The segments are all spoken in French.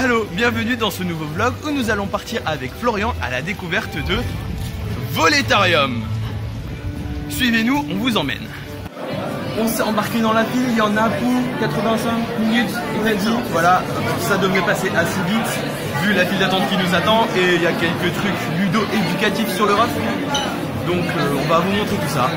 Allô, bienvenue dans ce nouveau vlog où nous allons partir avec Florian à la découverte de Voletarium. Suivez-nous, on vous emmène. On s'est embarqué dans la file, il y en a pour 85 minutes, il a dit. Voilà, ça devrait passer assez vite vu la file d'attente qui nous attend et il y a quelques trucs ludo-éducatifs sur le ref. Donc on va vous montrer tout ça.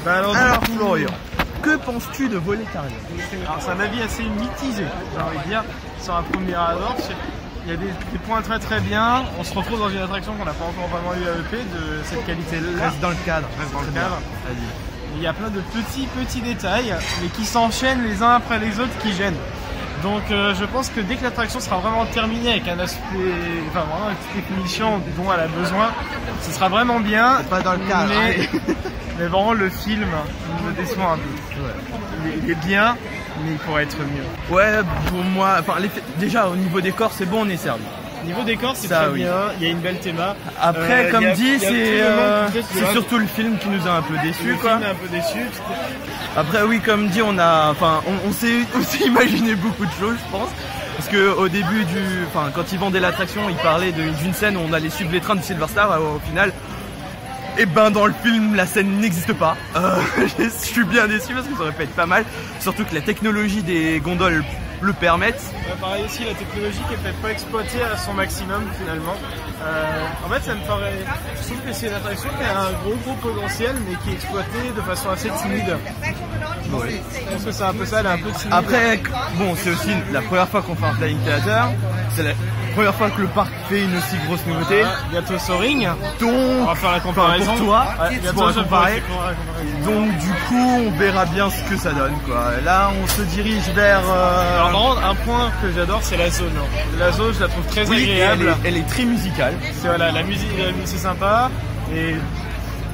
Alors Florian, que penses-tu de Voletarium? Alors c'est un avis assez mitigé, j'ai envie de dire, sur un premier abord. Il y a des points très bien, on se retrouve dans une attraction qu'on n'a pas encore vraiment eu à EP de cette qualité-là. Reste dans le cadre. Il y a plein de petits détails, mais qui s'enchaînent les uns après les autres qui gênent. Donc je pense que dès que l'attraction sera vraiment terminée avec un aspect, enfin vraiment une petite définition dont elle a besoin, ce sera vraiment bien. Pas dans le cadre. Mais vraiment le film me déçoit un peu. Ouais. Il est bien, mais il pourrait être mieux. Ouais, pour moi, enfin déjà au niveau décor c'est bon, on est servi. Niveau décor c'est très bien, il y a une belle théma. Après comme dit c'est surtout le film qui nous a un peu déçus quoi. Un peu déçu. Après oui comme dit on s'est aussi imaginé beaucoup de choses je pense. Parce que au début quand ils vendaient l'attraction ils parlaient d'une scène où on allait suivre les trains du Silver Star au final. Et ben dans le film la scène n'existe pas. Je suis bien déçu parce que ça aurait pu être pas mal. Surtout que la technologie des gondoles le permettent. Pareil aussi la technologie qui est peut-être pas exploitée à son maximum finalement. En fait ça me paraît. Je trouve que c'est une attraction qui a un gros potentiel mais qui est exploitée de façon assez timide. Oui. Je pense que c'est un peu ça, elle est un peu timide. Après bon c'est aussi la première fois qu'on fait un Flying Theater. C'est la première fois que le parc fait une aussi grosse nouveauté. Bientôt Soaring. Donc, on va faire la comparaison. Pour toi, bientôt je comparer. Donc du coup, on verra bien ce que ça donne quoi. Là, on se dirige vers. Alors par contre, un point que j'adore, c'est la zone. La zone, je la trouve très agréable. Elle est très musicale. C'est voilà, la musique c'est sympa et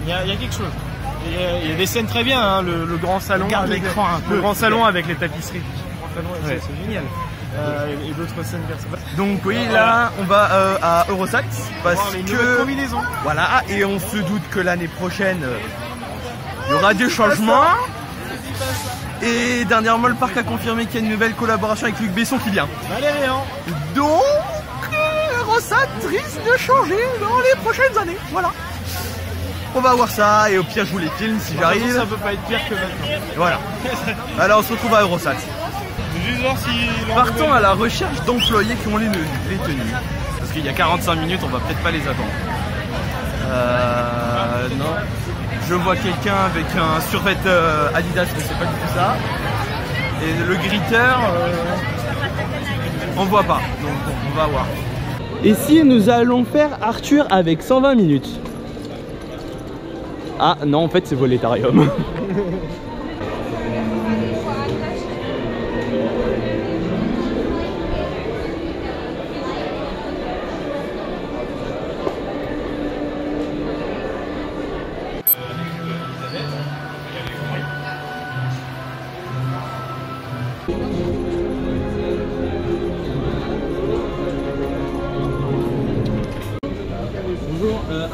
il y a quelque chose. Il y a des scènes très bien, hein, le grand salon. Avec l'écran un peu. Le grand salon avec les tapisseries. Ouais. C'est génial. Et d'autres scènes comme ça. Donc oui, là on va à Eurosat parce que combinaisons. Voilà, et on se doute que l'année prochaine il y aura des changements. Et dernièrement le parc a confirmé qu'il y a une nouvelle collaboration avec Luc Besson qui vient. Valérian. Donc Eurosat risque de changer dans les prochaines années. Voilà. On va voir ça et au pire je vous les filme si j'arrive. Ça peut pas être pire que maintenant. Voilà. Alors on se retrouve à Eurosat. Partons à la recherche d'employés qui ont les tenues. Parce qu'il y a 45 minutes, on va peut-être pas les attendre. Non. Je vois quelqu'un avec un survêt Adidas, mais c'est pas du tout ça. Et le gritter, on voit pas. Donc on va voir. Et si nous allons faire Arthur avec 120 minutes? Ah non, en fait c'est Voletarium.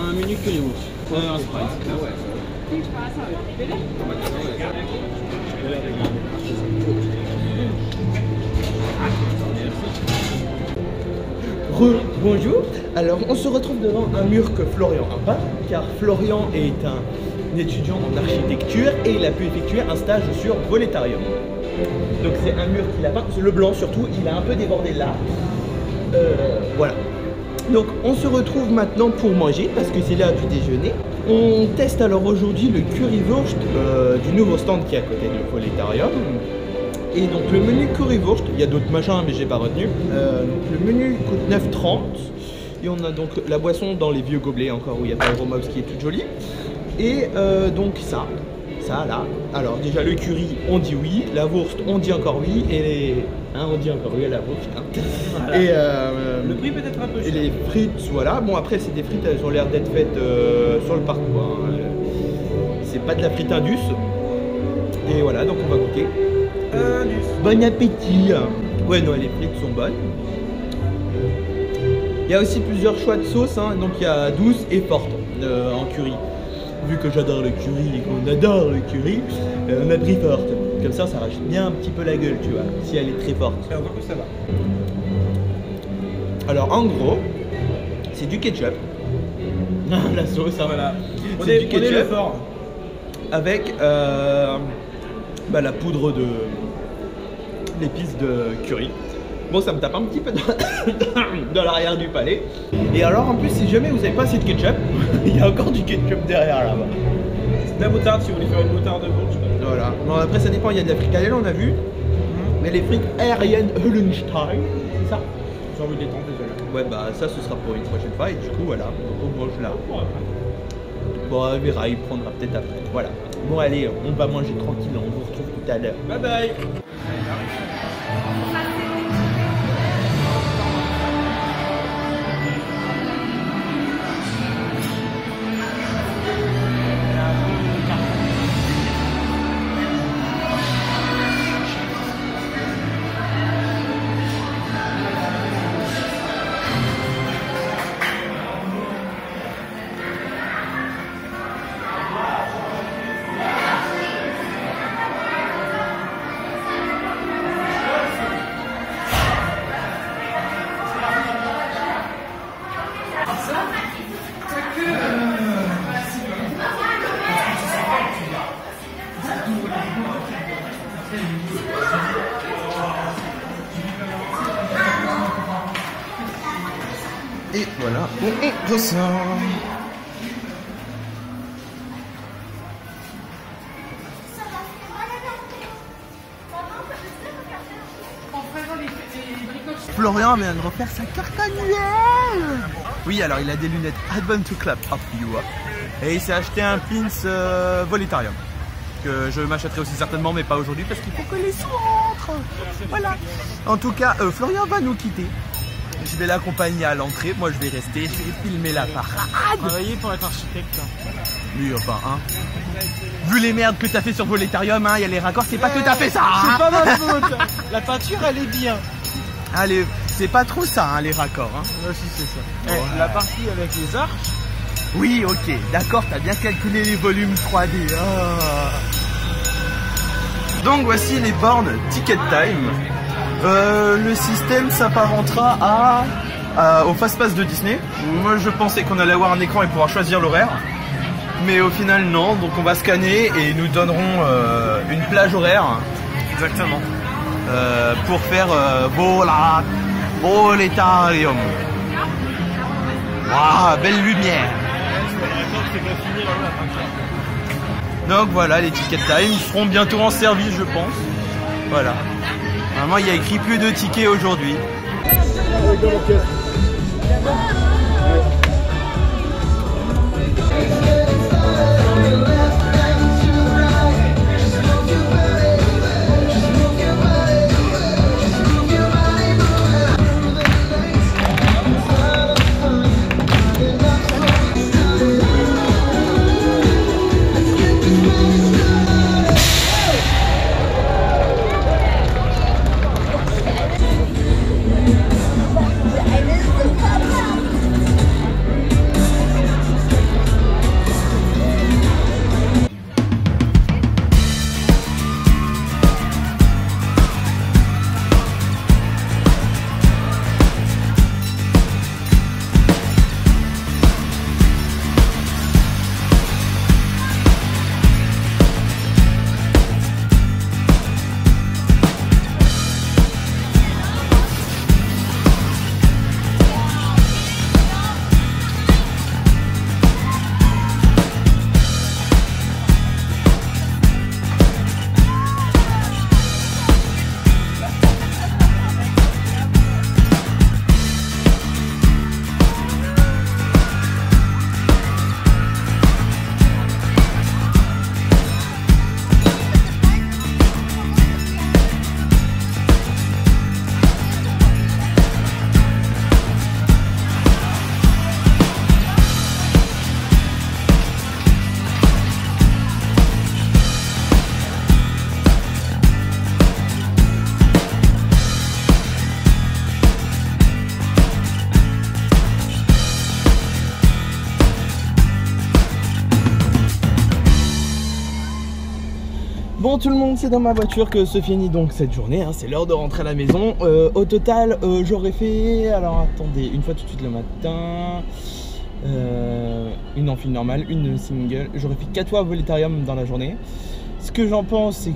un menu currywurst. Un Sprite. Bonjour, alors on se retrouve devant un mur que Florian a peint, car Florian est un étudiant en architecture et il a pu effectuer un stage sur Voletarium. Donc c'est un mur qu'il a peint, le blanc surtout, il a un peu débordé là. Voilà. Donc on se retrouve maintenant pour manger parce que c'est l'heure du déjeuner. On teste alors aujourd'hui le currywurst du nouveau stand qui est à côté du Voletarium. Et donc le menu currywurst, il y a d'autres machins mais j'ai pas retenu. Donc le menu coûte 9,30 et on a donc la boisson dans les vieux gobelets encore où il y a pas Romops qui est toute jolie. Et donc ça là. Alors déjà le curry on dit oui, la wurst on dit encore oui et les... Hein, on dit encore oui à la wurst. Hein. Voilà. Et le prix peut-être un peu cher. Et les frites, voilà. Bon après c'est des frites, elles ont l'air d'être faites sur le parcours. Hein. C'est pas de la frite indus. Et voilà donc on va goûter. Bon appétit. Ouais non les frites sont bonnes. Il y a aussi plusieurs choix de sauces, hein. Donc il y a douce et forte en curry. Vu que j'adore le curry et qu'on adore le curry, on a pris forte. Comme ça rajoute bien un petit peu la gueule, tu vois, si elle est très forte. Et on voit que ça va. Alors en gros, c'est du ketchup. La sauce, hein. Voilà. C'est du ketchup fort. avec la poudre de l'épice de curry. Bon, ça me tape un petit peu dans l'arrière du palais. Et alors, en plus, si jamais vous n'avez pas assez de ketchup, il y a encore du ketchup derrière là-bas. C'est de la moutarde si vous voulez faire une moutarde rouge. Voilà. Bon, après, ça dépend. Il y a de la fricadelle, on a vu. Mais les frites aériennes Hüllenstein, c'est ça? J'ai envie de les tenter, désolé. Ouais, bah ça, ce sera pour une prochaine fois. Et du coup, voilà. Donc, on mange là. Bon, on verra. Il prendra peut-être après. Voilà. Bon, allez, on va manger tranquille. On vous retrouve tout à l'heure. Bye bye. Et voilà, on ressort. Florian vient de refaire sa carte annuelle. Oui, alors il a des lunettes Advent to Clap Up You Up. Et il s'est acheté un pins Voletarium. Que je m'achèterai aussi certainement, mais pas aujourd'hui parce qu'il faut que les sous rentrent. Voilà. En tout cas, Florian va nous quitter. Je vais l'accompagner à l'entrée. Moi, je vais rester. Je vais filmer la parade. Travailler pour être architecte. Oui, enfin, hein. Vu les merdes que t'as fait sur Voletarium, hein, il y a les raccords, c'est pas tout à fait ça. Hein. C'est pas ma faute. La peinture, elle est bien. Allez, c'est pas trop ça, hein, les raccords. Hein. Ouais, si, c'est ça. Ouais. La partie avec les arches. Oui, ok, d'accord, t'as bien calculé les volumes 3D. Oh. Donc voici les bornes Ticket Time. Le système s'apparentera au Fast Pass de Disney. Moi je pensais qu'on allait avoir un écran et pouvoir choisir l'horaire. Mais au final non, donc on va scanner et ils nous donneront une plage horaire. Exactement. Pour faire Voletarium. Waouh, belle lumière. Donc voilà les Ticket Time seront bientôt en service je pense. Voilà. Vraiment il y a écrit plus de tickets aujourd'hui. Bon tout le monde, c'est dans ma voiture que se finit donc cette journée, hein, c'est l'heure de rentrer à la maison. Au total j'aurais fait, alors attendez, une fois tout de suite le matin, une en file normale, une single, j'aurais fait 4 fois Voletarium dans la journée. Ce que j'en pense c'est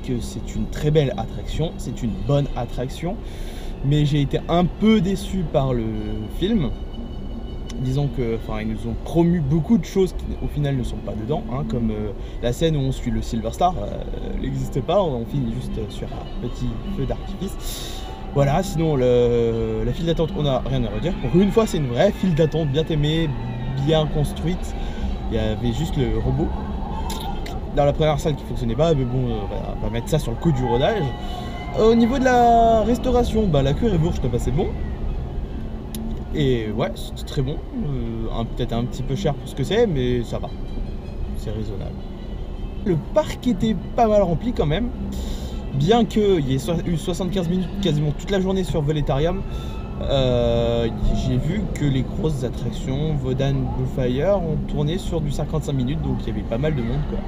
que c'est une très belle attraction, c'est une bonne attraction, mais j'ai été un peu déçu par le film. Disons que, ils nous ont promu beaucoup de choses qui au final ne sont pas dedans, hein, comme la scène où on suit le Silver Star, elle n'existe pas, on finit juste sur un petit feu d'artifice. Voilà, sinon la file d'attente, on n'a rien à redire. Pour une fois, c'est une vraie file d'attente, bien aimée, bien construite. Il y avait juste le robot dans la première salle qui fonctionnait pas, mais bon, on va mettre ça sur le coup du rodage. Au niveau de la restauration, la cuir et bourge, t'as passé bon. Et ouais, c'était très bon, peut-être un petit peu cher pour ce que c'est, mais ça va, c'est raisonnable. Le parc était pas mal rempli quand même, bien qu'il y ait eu 75 minutes quasiment toute la journée sur Voletarium. J'ai vu que les grosses attractions, Vodan, Bluefire, ont tourné sur du 55 minutes, donc il y avait pas mal de monde quoi.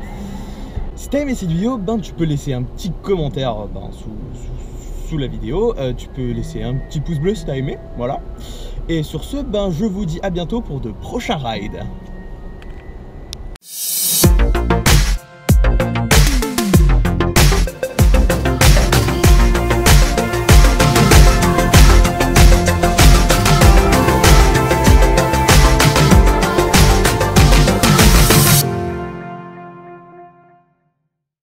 Si t'as aimé cette vidéo, tu peux laisser un petit commentaire sous la vidéo, tu peux laisser un petit pouce bleu si t'as aimé, voilà. Et sur ce, je vous dis à bientôt pour de prochains rides.